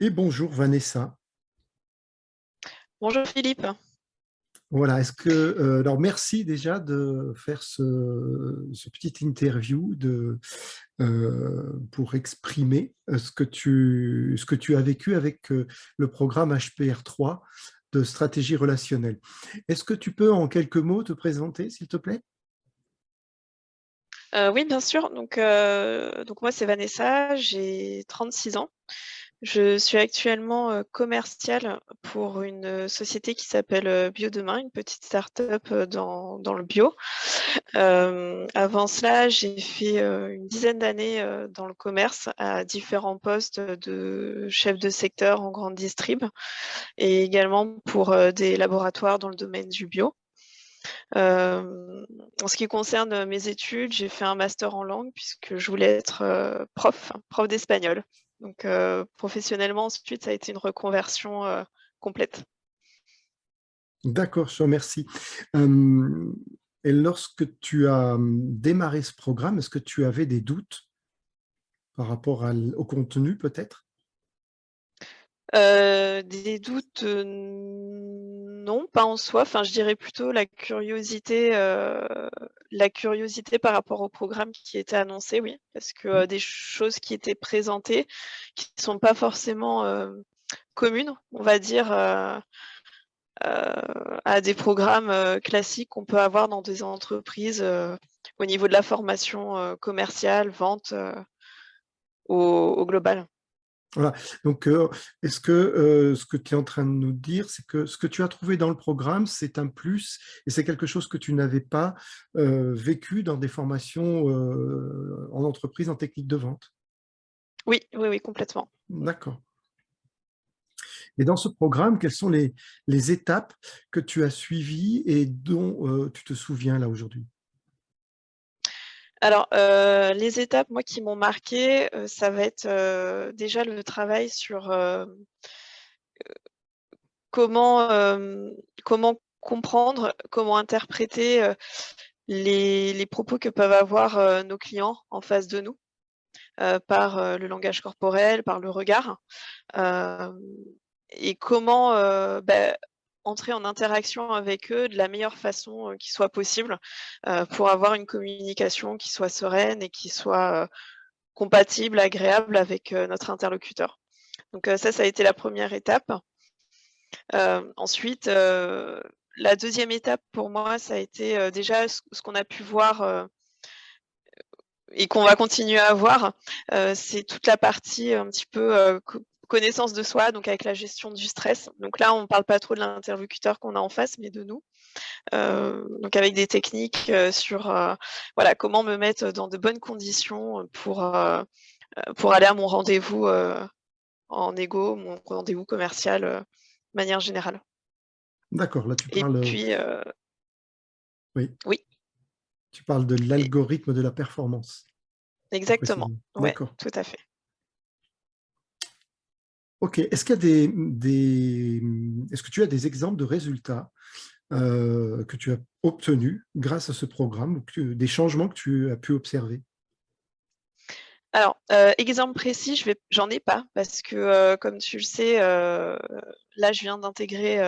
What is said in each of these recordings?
Et bonjour Vanessa. Bonjour Philippe. Voilà, alors merci déjà de faire ce petit interview pour exprimer ce que tu as vécu avec le programme HPR3 de stratégie relationnelle. Est-ce que tu peux en quelques mots te présenter, s'il te plaît? Oui, bien sûr. Donc moi, c'est Vanessa, j'ai 36 ans. Je suis actuellement commerciale pour une société qui s'appelle Biodemain, une petite start-up dans le bio. Avant cela, j'ai fait une dizaine d'années dans le commerce à différents postes de chef de secteur en grande distrib et également pour des laboratoires dans le domaine du bio. En ce qui concerne mes études, j'ai fait un master en langue puisque je voulais être prof d'espagnol. Donc professionnellement, ensuite, ça a été une reconversion complète. D'accord, je te remercie. Euh, et lorsque tu as démarré ce programme, est-ce que tu avais des doutes par rapport au contenu peut-être? Des doutes, non, pas en soi. Enfin, je dirais plutôt la curiosité par rapport au programme qui était annoncé, oui. Parce que, des choses qui étaient présentées, qui ne sont pas forcément, communes, on va dire, à des programmes, classiques qu'on peut avoir dans des entreprises, au niveau de la formation, commerciale, vente, au global. Voilà. Donc, est-ce que ce que tu es en train de nous dire, c'est que ce que tu as trouvé dans le programme, c'est un plus et c'est quelque chose que tu n'avais pas vécu dans des formations en entreprise, en technique de vente? Oui, oui, oui, complètement. D'accord. Et dans ce programme, quelles sont les étapes que tu as suivies et dont tu te souviens là aujourd'hui? Alors, les étapes, moi, qui m'ont marquée, ça va être, déjà le travail sur, comment, comment comprendre, comment interpréter, les propos que peuvent avoir, nos clients en face de nous, par, le langage corporel, par le regard. Hem et comment, entrer en interaction avec eux de la meilleure façon, qui soit possible, pour avoir une communication qui soit sereine et qui soit, compatible, agréable avec, notre interlocuteur. Donc ça a été la première étape. Ensuite, la deuxième étape pour moi, ça a été, déjà ce qu'on a pu voir, et qu'on va continuer à voir, c'est toute la partie un petit peu, connaissance de soi, donc avec la gestion du stress. Donc là, on ne parle pas trop de l'interlocuteur qu'on a en face, mais de nous. Donc avec des techniques, sur, voilà, comment me mettre dans de bonnes conditions, pour aller à mon rendez-vous, en négo, mon rendez-vous commercial, de manière générale. D'accord, là tu Et parles, puis, oui, oui, tu parles de et l'algorithme de la performance, plus exactement, précisément. ouais, D'accord. tout à fait. OK. Est-ce qu'il y a est-ce que tu as des exemples de résultats que tu as obtenus grâce à ce programme ou des changements que tu as pu observer? Alors, exemple précis, j'en ai pas parce que, comme tu le sais, là, je viens d'intégrer,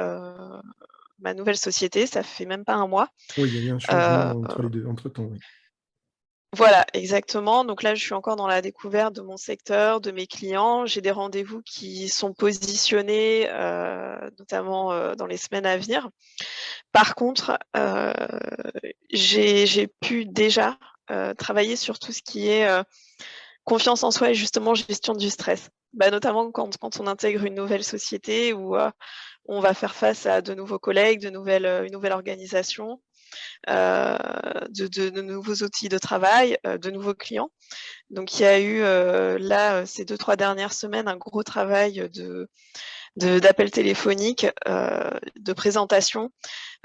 ma nouvelle société, ça fait même pas un mois. Oui, il y a eu un changement Heu, entre les 2, entre-temps, oui. voilà, exactement. Donc là, je suis encore dans la découverte de mon secteur, de mes clients. J'ai des rendez-vous qui sont positionnés, notamment, dans les semaines à venir. Par contre, j'ai pu déjà, travailler sur tout ce qui est, confiance en soi et justement gestion du stress. Bah, notamment quand on intègre une nouvelle société où, on va faire face à de nouveaux collègues, une nouvelle organisation, de nouveaux outils de travail, de nouveaux clients. Donc il y a eu, là, ces 2-3 dernières semaines, un gros travail d'appels téléphoniques, de présentation,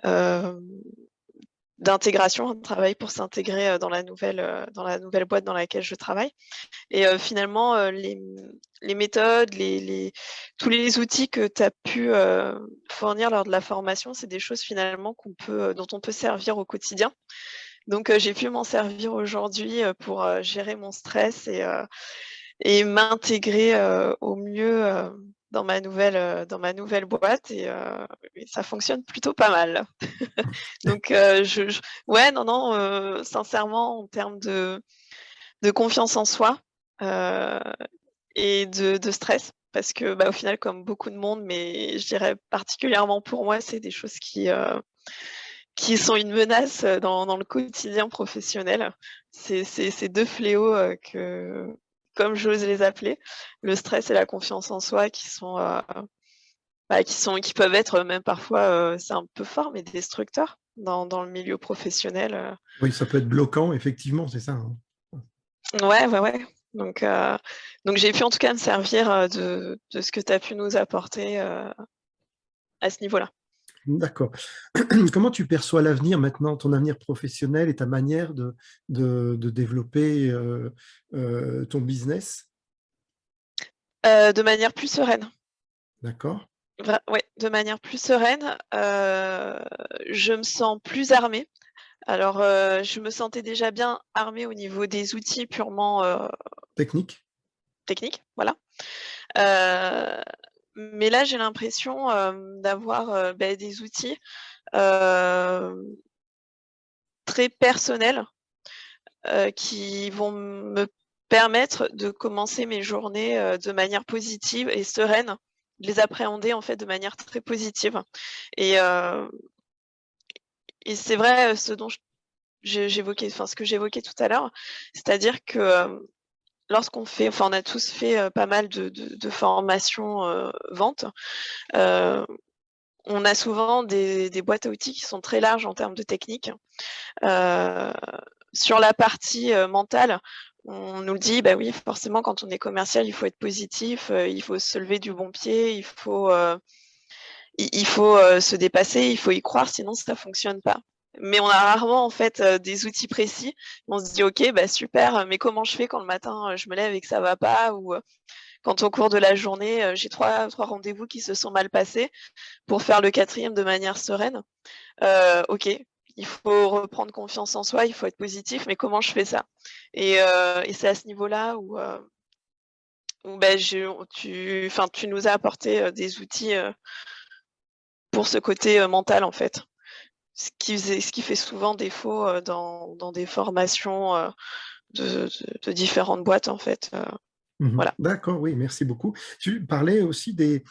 hem d'intégration, un travail pour s'intégrer, dans la nouvelle boîte dans laquelle je travaille et finalement, les méthodes, les tous les outils que tu as pu, fournir lors de la formation, c'est des choses finalement dont on peut servir au quotidien. Donc j'ai pu m'en servir aujourd'hui, pour, gérer mon stress et m'intégrer, au mieux, dans ma nouvelle boîte et ça fonctionne plutôt pas mal. Donc ouais, non, non, sincèrement, en termes de confiance en soi, heu et de stress parce que, bah, au final, comme beaucoup de monde, mais je dirais particulièrement pour moi, c'est des choses qui sont une menace, dans le quotidien professionnel. C'est ces 2 fléaux, comme j'ose les appeler, le stress et la confiance en soi qui sont, bah, qui peuvent être même parfois, c'est un peu fort, mais destructeurs dans le milieu professionnel. Oui, ça peut être bloquant, effectivement, c'est ça, hein. Ouais, ouais, ouais. Donc j'ai pu en tout cas me servir, de ce que tu as pu nous apporter, à ce niveau-là. D'accord. Comment tu perçois l'avenir maintenant, ton avenir professionnel et ta manière de développer, ton business? De manière plus sereine. D'accord, Ouais, de manière plus sereine, je me sens plus armée. Alors, je me sentais déjà bien armée au niveau des outils purement, technique? techniques, voilà. Heu, mais là, j'ai l'impression, d'avoir, bah, des outils, hem, très personnels, qui vont me permettre de commencer mes journées, de manière positive et sereine, de les appréhender, en fait, de manière très positive et heu et c'est vrai, ce dont j'évoquais enfin, ce que j'évoquais tout à l'heure, c'est-à-dire que, on a tous fait, pas mal de formations, vente, heu, on a souvent des boîtes à outils qui sont très larges en termes de technique. Heu, sur la partie, mentale, on nous le dit, bah, oui, forcément, quand on est commercial, il faut être positif, il faut se lever du bon pied, il faut se dépasser, il faut y croire, sinon ça fonctionne pas. Mais on a rarement en fait, des outils précis. On se dit: «OK, bah, super, mais comment je fais quand le matin, je me lève et que ça va pas?» ou, quand au cours de la journée, j'ai trois rendez-vous qui se sont mal passés pour faire le quatrième de manière sereine. OK, il faut reprendre confiance en soi, il faut être positif, mais comment je fais ça? Et c'est à ce niveau-là où bah, tu nous as apporté, des outils, pour ce côté, mental en fait. Ce qui fait souvent défaut, dans des formations, de différentes boîtes en fait, Mmh. voilà. D'accord, oui, merci beaucoup. Tu parlais aussi des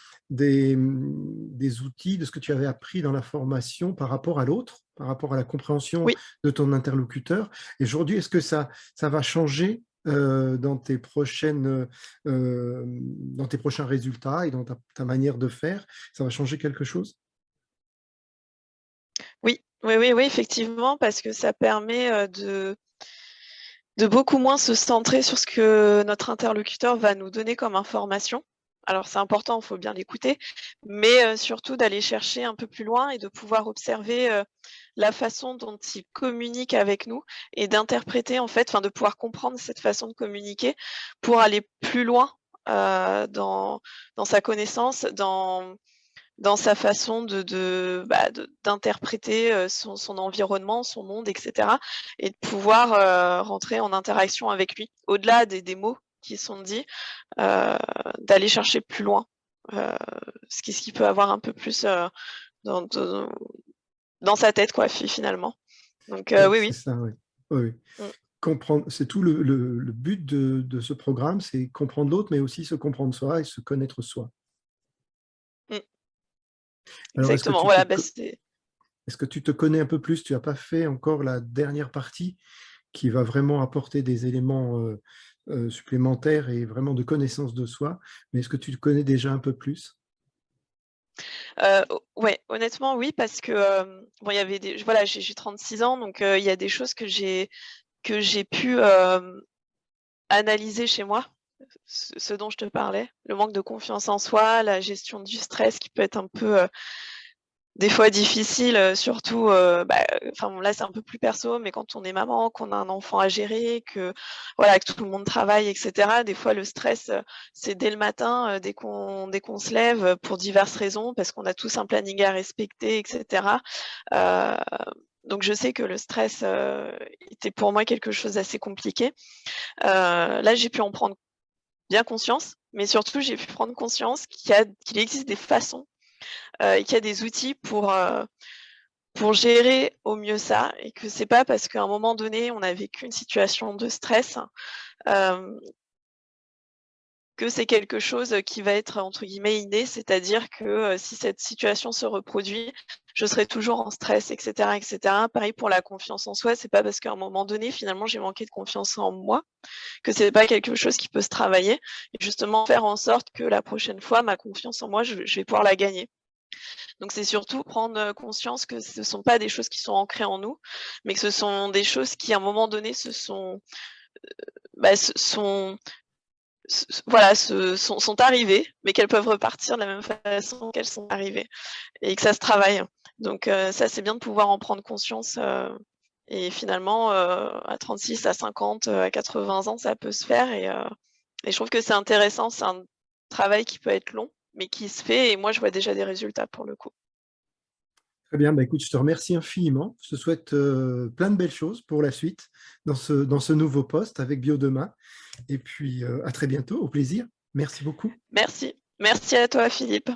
outils, de ce que tu avais appris dans la formation par rapport à l'autre, par rapport à la compréhension Oui, de ton interlocuteur. Et aujourd'hui, est-ce que ça va changer, dans tes dans tes prochains résultats et dans ta manière de faire? Ça va changer quelque chose? oui, oui, oui, oui, effectivement, parce que ça permet, de beaucoup moins se centrer sur ce que notre interlocuteur va nous donner comme information. Alors c'est important, il faut bien l'écouter, mais surtout d'aller chercher un peu plus loin et de pouvoir observer, la façon dont il communique avec nous et d'interpréter en fait, enfin de pouvoir comprendre cette façon de communiquer pour aller plus loin, dans sa connaissance, dans sa façon d'interpréter, son environnement, son monde et cetera et de pouvoir, rentrer en interaction avec lui. Au-delà des mots qui sont dits, heu, d'aller chercher plus loin, heu, ce qui peut avoir un peu plus, dans de dans sa tête quoi, finalement. Donc Oui, oui, c'est oui. ça, oui. Oui, oui. Mmh, Comprendre, c'est tout le but de ce programme, c'est comprendre l'autre, mais aussi se comprendre soi et se connaître soi. mmh, Alors, exactement. Voilà, bah, c'est est-ce que tu te connais un peu plus? Tu n'as pas fait encore la dernière partie qui va vraiment apporter des éléments, supplémentaires et vraiment de connaissance de soi, mais est-ce que tu te connais déjà un peu plus? ouais, honnêtement oui parce que, bon il y avait des voilà, j'ai 36 ans donc il y a des choses que j'ai pu, analyser chez moi, ce dont je te parlais, le manque de confiance en soi, la gestion du stress qui peut être un peu, des fois difficile, surtout, bah, enfin bon là c'est un peu plus perso, mais quand on est maman, qu'on a un enfant à gérer, que voilà, que tout le monde travaille et cetera, des fois le stress, c'est dès le matin, dès qu'on se lève, pour diverses raisons, parce qu'on a tous un planning à respecter et cetera. Heu, donc je sais que le stress, était pour moi quelque chose d'assez compliqué. Là j'ai pu en prendre bien conscience mais surtout, j'ai pu prendre conscience qu'il existe des façons, et qu'il y a des outils pour gérer au mieux ça et que c'est pas parce qu'à un moment donné, on a vécu une situation de stress, hem, que c'est quelque chose qui va être entre guillemets «inné», c'est-à-dire que, si cette situation se reproduit, je serai toujours en stress et cetera et cetera. Pareil pour la confiance en soi, c'est pas parce qu'à un moment donné, finalement, j'ai manqué de confiance en moi, que c'est pas quelque chose qui peut se travailler et justement faire en sorte que la prochaine fois, ma confiance en moi, je vais pouvoir la gagner. Donc c'est surtout prendre, conscience que ce sont pas des choses qui sont ancrées en nous, mais que ce sont des choses qui, à un moment donné, se sont, bah, se sont voilà, sont arrivées, mais qu'elles peuvent repartir de la même façon qu'elles sont arrivées et que ça se travaille. Donc ça, c'est bien de pouvoir en prendre conscience, et finalement, à 36, à 50, à 80 ans, ça peut se faire et je trouve que c'est intéressant. C'est un travail qui peut être long, mais qui se fait et moi, je vois déjà des résultats pour le coup. Très bien, bah, écoute, je te remercie infiniment. Je te souhaite plein de belles choses pour la suite dans ce nouveau poste avec Biodemain. Et puis, à très bientôt, au plaisir. Merci beaucoup. Merci. Merci à toi, Philippe.